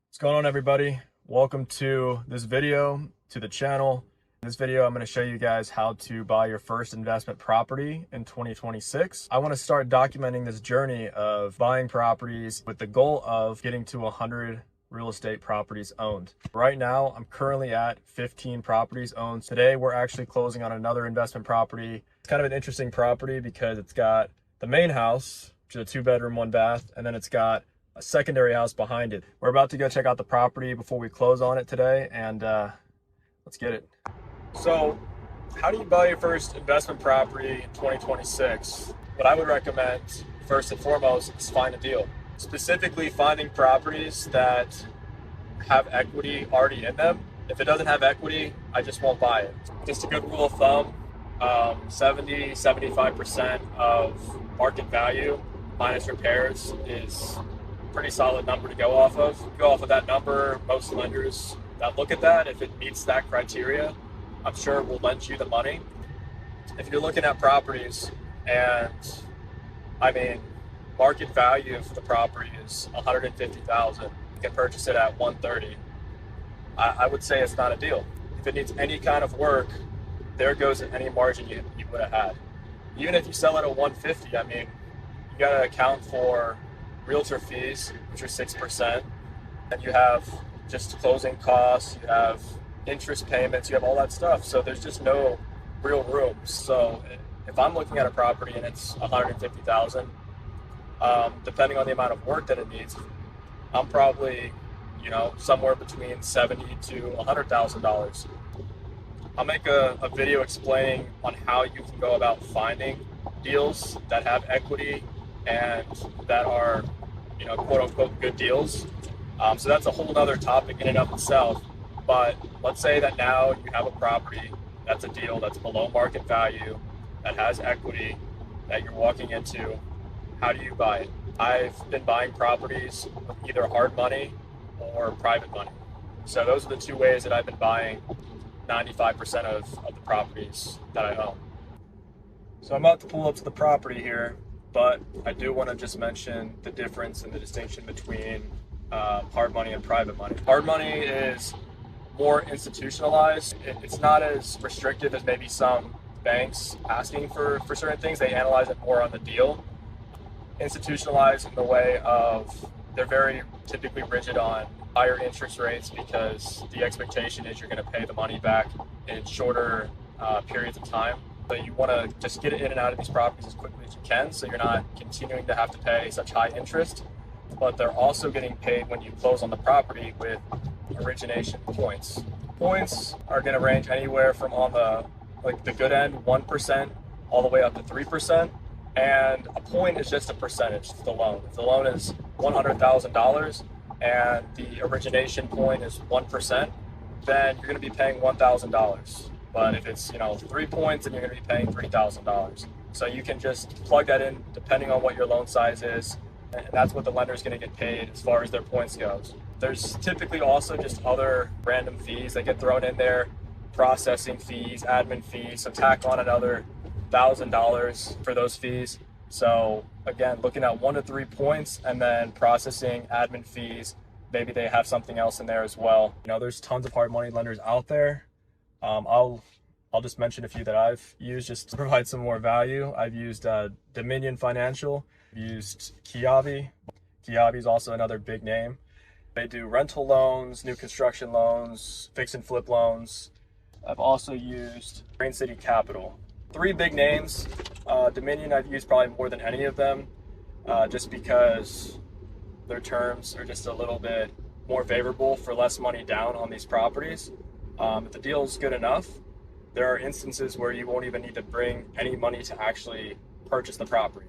What's going on, everybody? Welcome to this video, to the channel. In this video, I'm going to show you guys how to buy your first investment property in 2026. I want to start documenting this journey of buying properties with the goal of getting to 100 real estate properties owned. Right now, I'm currently at 15 properties owned. Today, we're actually closing on another investment property. It's kind of an interesting property because it's got the main house, which is a 2-bedroom, 1-bath, and then it's got a secondary house behind it. We're about to go check out the property before we close on it today, and let's get it. So, how do you buy your first investment property in 2026? What I would recommend, first and foremost, is find a deal. Specifically, finding properties that have equity already in them. If it doesn't have equity, I just won't buy it. Just a good rule of thumb, 70-75% of market value minus repairs is pretty solid number to go off of. Go off of that number. Most lenders that look at that, if it meets that criteria, I'm sure will lend you the money. If you're looking at properties and market value for the property is $150,000, you can purchase it at $130. I would say it's not a deal. If it needs any kind of work, there goes any margin you would have had. Even if you sell it at $150, you got to account for realtor fees, which are 6%, and you have just closing costs, you have interest payments, you have all that stuff. So there's just no real room. So if I'm looking at a property and it's $150,000, depending on the amount of work that it needs, I'm probably, somewhere between $70,000 to $100,000. I'll make a video explaining on how you can go about finding deals that have equity and that are, quote unquote good deals. So that's a whole other topic in and of itself. But let's say that now you have a property that's a deal that's below market value, that has equity, that you're walking into. How do you buy it? I've been buying properties with either hard money or private money. So those are the two ways that I've been buying 95% of the properties that I own. So I'm about to pull up to the property here, but I do want to just mention the difference and the distinction between hard money and private money. Hard money is more institutionalized. It's not as restrictive as maybe some banks asking for certain things. They analyze it more on the deal. Institutionalized in the way of they're very typically rigid on higher interest rates because the expectation is you're going to pay the money back in shorter periods of time. So you want to just get it in and out of these properties as quickly as you can so you're not continuing to have to pay such high interest. But they're also getting paid when you close on the property with origination points. Points are going to range anywhere from on the good end, 1%, all the way up to 3%. And a point is just a percentage of the loan. If the loan is $100,000 and the origination point is 1%, then you're going to be paying $1,000. But if it's 3 points, then you're going to be paying $3,000. So you can just plug that in depending on what your loan size is, and that's what the lender is going to get paid as far as their points goes. There's typically also just other random fees that get thrown in there, processing fees, admin fees. So tack on another $1,000 for those fees. So again, looking at 1 to 3 points and then processing admin fees. Maybe they have something else in there as well. There's tons of hard money lenders out there. I'll just mention a few that I've used just to provide some more value. I've used Dominion Financial, I've used Kiavi. Kiavi is also another big name. They do rental loans, new construction loans, fix and flip loans. I've also used Green City Capital. 3 big names. Dominion I've used probably more than any of them, just because their terms are just a little bit more favorable for less money down on these properties. If the deal is good enough, there are instances where you won't even need to bring any money to actually purchase the property.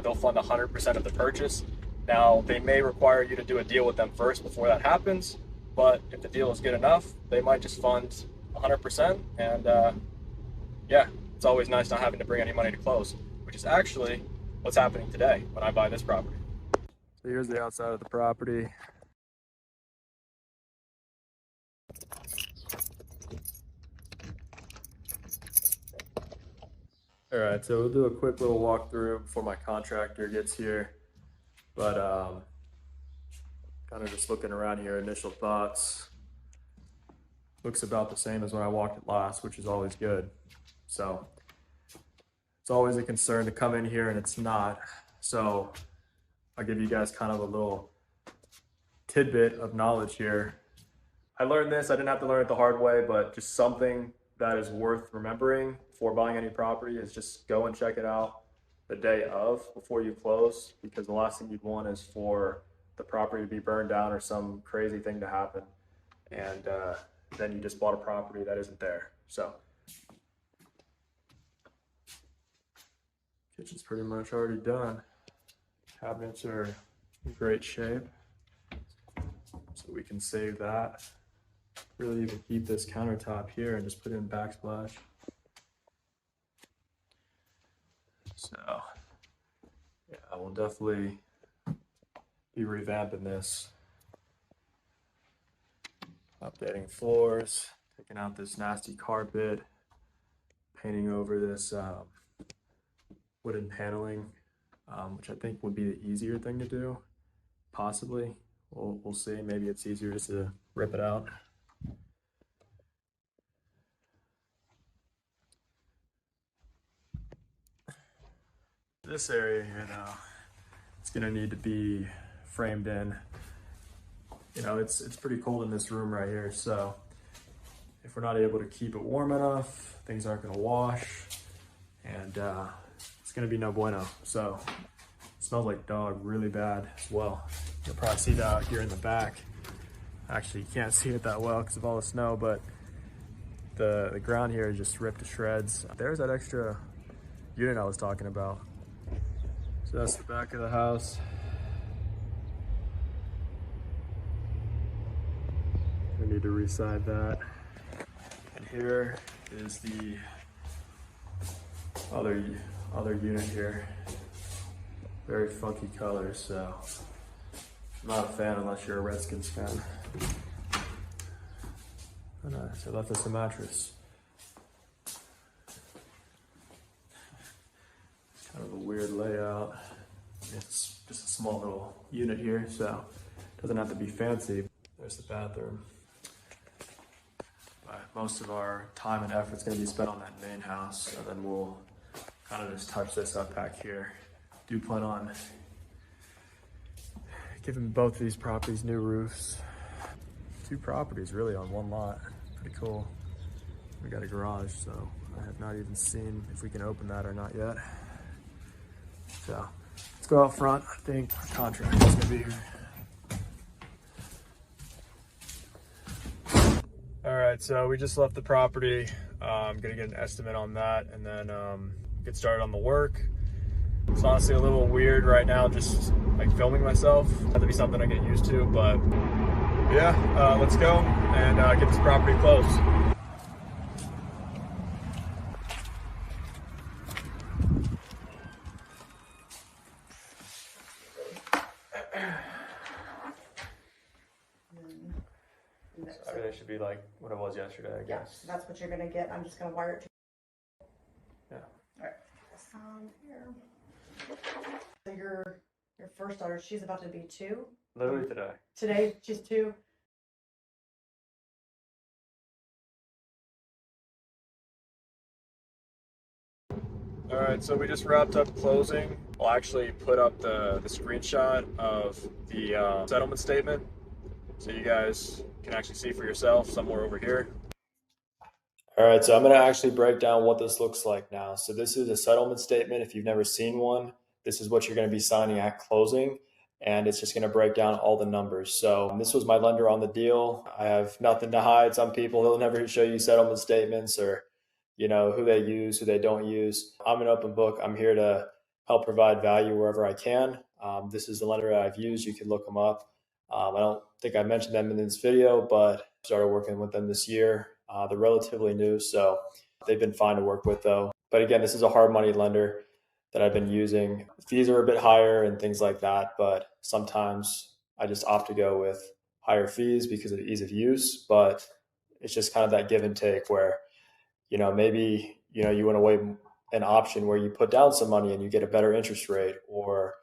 They'll fund 100% of the purchase. Now, they may require you to do a deal with them first before that happens, but if the deal is good enough, they might just fund 100%. And it's always nice not having to bring any money to close, which is actually what's happening today when I buy this property. So here's the outside of the property. All right, so we'll do a quick little walkthrough before my contractor gets here. But kind Kind of just looking around here, initial thoughts. Looks about the same as when I walked it last, which is always good. So it's always a concern to come in here and it's not. So I'll give you guys kind of a little tidbit of knowledge here. I learned this, I didn't have to learn it the hard way, but just something that is worth remembering before buying any property is just go and check it out the day of before you close, because the last thing you'd want is for the property to be burned down or some crazy thing to happen. And then you just bought a property that isn't there. So kitchen's pretty much already done. Cabinets are in great shape, so we can save that. Really even keep this countertop here and just put in backsplash. So yeah, I will definitely be revamping this. Updating floors, taking out this nasty carpet, painting over this wooden paneling, which I think would be the easier thing to do, possibly. We'll see. Maybe it's easier just to rip it out. This area here, though, it's gonna need to be framed in. You know, it's pretty cold in this room right here, so if we're not able to keep it warm enough, things aren't gonna wash, and it's gonna be no bueno. So it smells like dog really bad as well. You'll probably see that out here in the back. Actually, you can't see it that well because of all the snow, but the ground here is just ripped to shreds. There's that extra unit I was talking about. So that's the back of the house. I need to reside that. And here is the other unit here. Very funky colors, so I'm not a fan unless you're a Redskins fan. So left us a mattress. Kind of a weird layout. It's just a small little unit here, so it doesn't have to be fancy. There's the bathroom. But most of our time and effort is going to be spent on that main house, and then we'll kind of just touch this up back here. Do plan on giving both of these properties new roofs. 2 properties really on one lot. Pretty cool. We got a garage, so I have not even seen if we can open that or not yet. So let's go out front. I think our contract is gonna be here. All right, so we just left the property. I'm gonna get an estimate on that and then get started on the work. It's honestly a little weird right now, just like filming myself. That'll be something I get used to, but yeah, let's go and get this property closed. So everything should be like what it was yesterday, I guess. Yeah, that's what you're gonna get. I'm just gonna wire it to Yeah. All right. Here. So your first daughter, she's about to be 2. Literally today. Today, she's 2. All right, so we just wrapped up closing. I'll actually put up the screenshot of the settlement statement so you guys can actually see for yourself somewhere over here. All right, so I'm gonna actually break down what this looks like now. So this is a settlement statement. If you've never seen one, this is what you're gonna be signing at closing, and it's just gonna break down all the numbers. So this was my lender on the deal. I have nothing to hide. Some people, they'll never show you settlement statements or you know, who they use, who they don't use. I'm an open book. I'm here to help provide value wherever I can. This is the lender that I've used. You can look them up. I don't think I mentioned them in this video, but I started working with them this year. They're relatively new, so they've been fine to work with though. But again, this is a hard money lender that I've been using. Fees are a bit higher and things like that, but sometimes I just opt to go with higher fees because of ease of use. But it's just kind of that give and take where you know, maybe, you know, you want to weigh an option where you put down some money and you get a better interest rate, or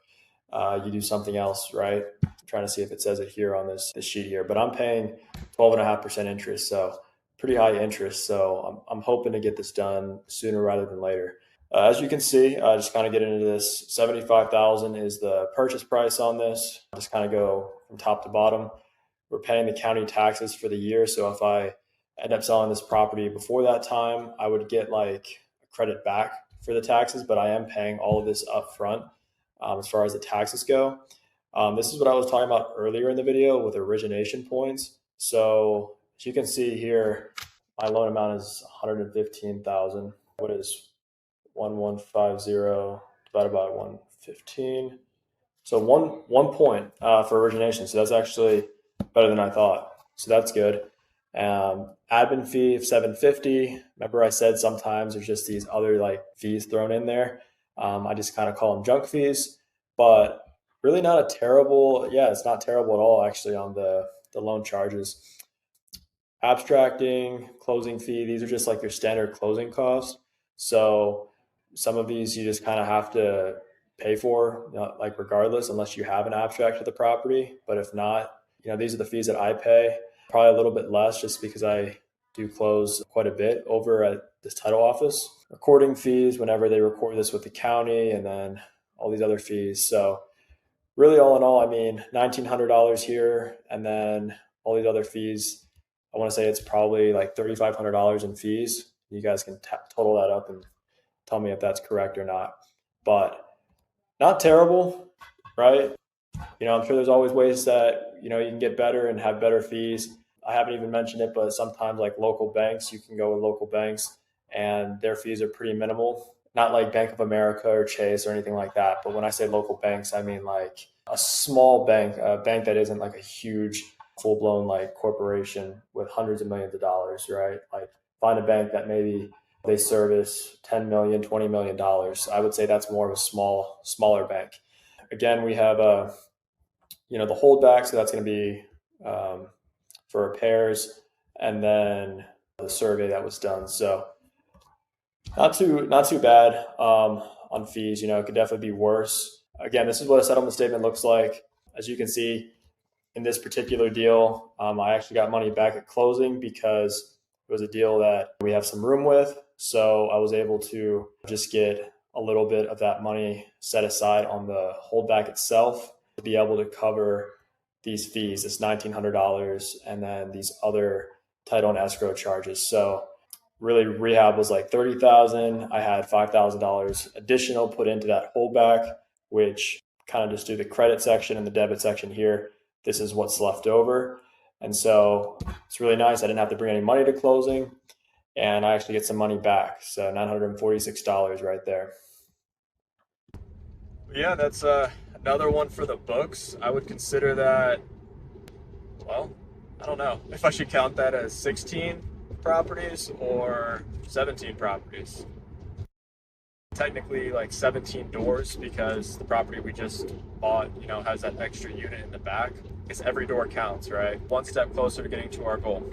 you do something else, right? I'm trying to see if it says it here on this sheet here, but I'm paying 12.5% interest, so pretty high interest. So I'm hoping to get this done sooner rather than later. As you can see, just kind of get into this. 75,000 is the purchase price on this. Just kind of go from top to bottom. We're paying the county taxes for the year, so if I end up selling this property before that time, I would get like a credit back for the taxes, but I am paying all of this up front as far as the taxes go. This is what I was talking about earlier in the video with origination points. So as you can see here, my loan amount is 115,000. What is 1150 divided by 115? So one point for origination. So that's actually better than I thought. So that's good. Admin fee of 750. Remember I said sometimes there's just these other like fees thrown in there. I just kind of call them junk fees, but really not a terrible, yeah, it's not terrible at all actually on the loan charges. Abstracting, closing fee, these are just like your standard closing costs. So some of these you just kind of have to pay for, like regardless, unless you have an abstract of the property. But if not, these are the fees that I pay. Probably a little bit less just because I do close quite a bit over at this title office. Recording fees whenever they record this with the county, and then all these other fees. So really all in all, I mean, $1,900 here, and then all these other fees. I want to say it's probably like $3,500 in fees. You guys can total that up and tell me if that's correct or not. But not terrible, right? I'm sure there's always ways that, you can get better and have better fees. I haven't even mentioned it, but sometimes like local banks, you can go with local banks and their fees are pretty minimal. Not like Bank of America or Chase or anything like that. But when I say local banks, I mean like a small bank, a bank that isn't like a huge full-blown like corporation with hundreds of millions of dollars, right? Like find a bank that maybe they service $10 million, $20 million. I would say that's more of a smaller bank. Again, we have the holdback, so that's going to be for repairs, and then the survey that was done. So not too bad on fees. It could definitely be worse. Again, this is what a settlement statement looks like. As you can see, in this particular deal, I actually got money back at closing because it was a deal that we have some room with. So I was able to just get a little bit of that money set aside on the holdback itself to be able to cover these fees, this $1,900, and then these other title and escrow charges. So really rehab was like $30,000. I had $5,000 additional put into that holdback, which kind of just do the credit section and the debit section here. This is what's left over. And so it's really nice. I didn't have to bring any money to closing, and I actually get some money back. So $946 right there. Yeah, that's another one for the books. I would consider that, well, I don't know if I should count that as 16 properties or 17 properties. Technically like 17 doors because the property we just bought, has that extra unit in the back. Because every door counts, right? One step closer to getting to our goal.